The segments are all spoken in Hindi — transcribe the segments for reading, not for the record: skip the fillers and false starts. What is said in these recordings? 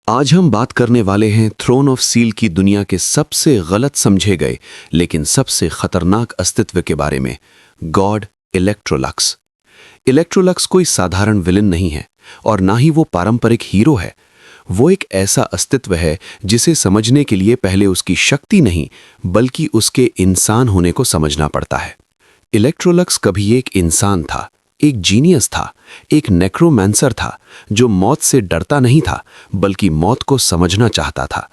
आज हम बात करने वाले हैं थ्रोन ऑफ सील की दुनिया के सबसे गलत समझे गए लेकिन सबसे खतरनाक अस्तित्व के बारे में, गॉड इलेक्ट्रोलक्स। इलेक्ट्रोलक्स कोई साधारण विलन नहीं है और ना ही वो पारंपरिक हीरो है। वो एक ऐसा अस्तित्व है जिसे समझने के लिए पहले उसकी शक्ति नहीं बल्कि उसके इंसान होने को समझना पड़ता है। इलेक्ट्रोलक्स कभी एक इंसान था, एक जीनियस था, एक नेक्रोमैंसर था जो मौत से डरता नहीं था बल्कि मौत को समझना चाहता था।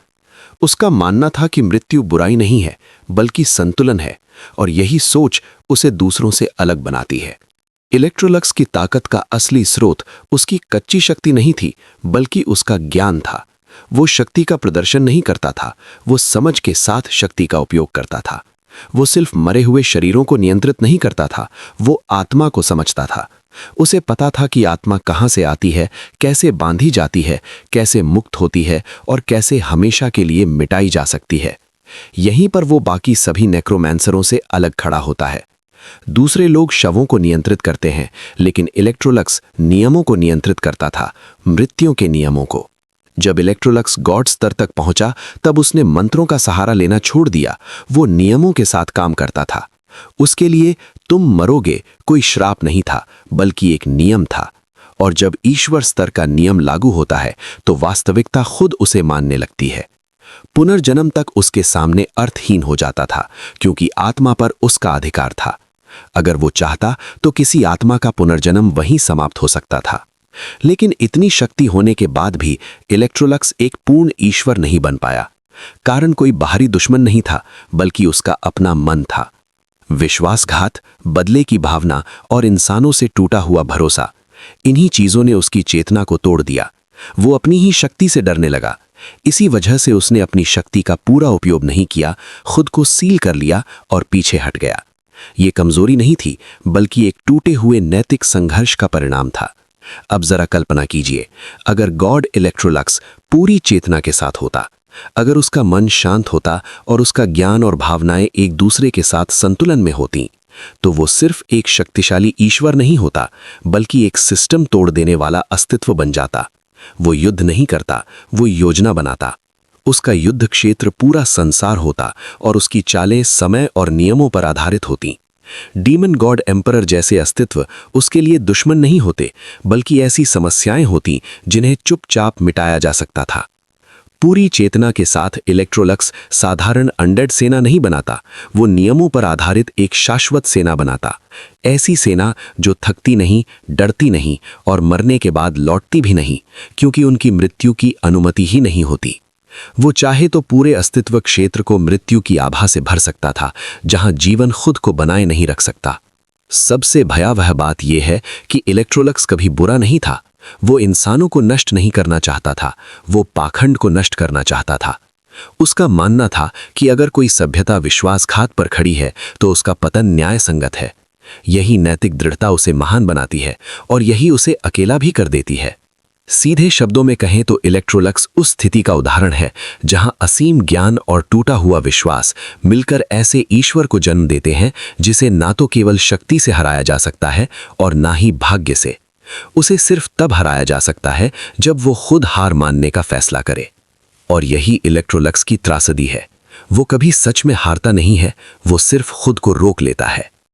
उसका मानना था कि मृत्यु बुराई नहीं है बल्कि संतुलन है और यही सोच उसे दूसरों से अलग बनाती है। इलेक्ट्रोलक्स की ताकत का असली स्रोत उसकी कच्ची शक्ति नहीं थी बल्कि उसका ज्ञान था। वो शक्ति का प्रदर्शन नहीं करता था, वो समझ के साथ शक्ति का उपयोग करता था। वो सिर्फ मरे हुए शरीरों को नियंत्रित नहीं करता था, वो आत्मा को समझता था। उसे पता था कि आत्मा कहाँ से आती है, कैसे बांधी जाती है, कैसे मुक्त होती है और कैसे हमेशा के लिए मिटाई जा सकती है। यहीं पर वो बाकी सभी नेक्रोमैंसरों से अलग खड़ा होता है। दूसरे लोग शवों को नियंत्रित करते हैं लेकिन इलेक्ट्रोलक्स नियमों को नियंत्रित करता था, मृत्यु के नियमों को। जब इलेक्ट्रोलक्स गॉड स्तर तक पहुंचा तब उसने मंत्रों का सहारा लेना छोड़ दिया। वो नियमों के साथ काम करता था। उसके लिए तुम मरोगे कोई श्राप नहीं था बल्कि एक नियम था। और जब ईश्वर स्तर का नियम लागू होता है तो वास्तविकता खुद उसे मानने लगती है। पुनर्जन्म तक उसके सामने अर्थहीन हो जाता था क्योंकि आत्मा पर उसका अधिकार था। अगर वो चाहता तो किसी आत्मा का पुनर्जन्म वहीं समाप्त हो सकता था। लेकिन इतनी शक्ति होने के बाद भी इलेक्ट्रोलक्स एक पूर्ण ईश्वर नहीं बन पाया। कारण कोई बाहरी दुश्मन नहीं था बल्कि उसका अपना मन था। विश्वासघात, बदले की भावना और इंसानों से टूटा हुआ भरोसा, इन्हीं चीजों ने उसकी चेतना को तोड़ दिया। वो अपनी ही शक्ति से डरने लगा। इसी वजह से उसने अपनी शक्ति का पूरा उपयोग नहीं किया, खुद को सील कर लिया और पीछे हट गया। ये कमजोरी नहीं थी बल्कि एक टूटे हुए नैतिक संघर्ष का परिणाम था। अब जरा कल्पना कीजिए, अगर गॉड इलेक्ट्रोलक्स पूरी चेतना के साथ होता, अगर उसका मन शांत होता और उसका ज्ञान और भावनाएं एक दूसरे के साथ संतुलन में होती, तो वो सिर्फ एक शक्तिशाली ईश्वर नहीं होता बल्कि एक सिस्टम तोड़ देने वाला अस्तित्व बन जाता। वो युद्ध नहीं करता, वो योजना बनाता। उसका युद्ध क्षेत्र पूरा संसार होता और उसकी चालें समय और नियमों पर आधारित होती। डीमन गॉड एम्परर जैसे अस्तित्व उसके लिए दुश्मन नहीं होते बल्कि ऐसी समस्याएं होती जिन्हें चुपचाप मिटाया जा सकता था। पूरी चेतना के साथ इलेक्ट्रोलक्स साधारण अनडेड सेना नहीं बनाता, वो नियमों पर आधारित एक शाश्वत सेना बनाता। ऐसी सेना जो थकती नहीं, डरती नहीं और मरने के बाद लौटती भी नहीं, क्योंकि उनकी मृत्यु की अनुमति ही नहीं होती। वो चाहे तो पूरे अस्तित्व क्षेत्र को मृत्यु की आभा से भर सकता था, जहां जीवन खुद को बनाए नहीं रख सकता। सबसे भयावह बात यह है कि इलेक्ट्रोलक्स कभी बुरा नहीं था। वो इंसानों को नष्ट नहीं करना चाहता था, वो पाखंड को नष्ट करना चाहता था। उसका मानना था कि अगर कोई सभ्यता विश्वासघात पर खड़ी है तो उसका पतन न्याय संगत है। यही नैतिक दृढ़ता उसे महान बनाती है और यही उसे अकेला भी कर देती है। सीधे शब्दों में कहें तो इलेक्ट्रोलक्स उस स्थिति का उदाहरण है जहां असीम ज्ञान और टूटा हुआ विश्वास मिलकर ऐसे ईश्वर को जन्म देते हैं जिसे ना तो केवल शक्ति से हराया जा सकता है और ना ही भाग्य से। उसे सिर्फ तब हराया जा सकता है जब वो खुद हार मानने का फैसला करे। और यही इलेक्ट्रोलक्स की त्रासदी है। वो कभी सच में हारता नहीं है, वो सिर्फ खुद को रोक लेता है।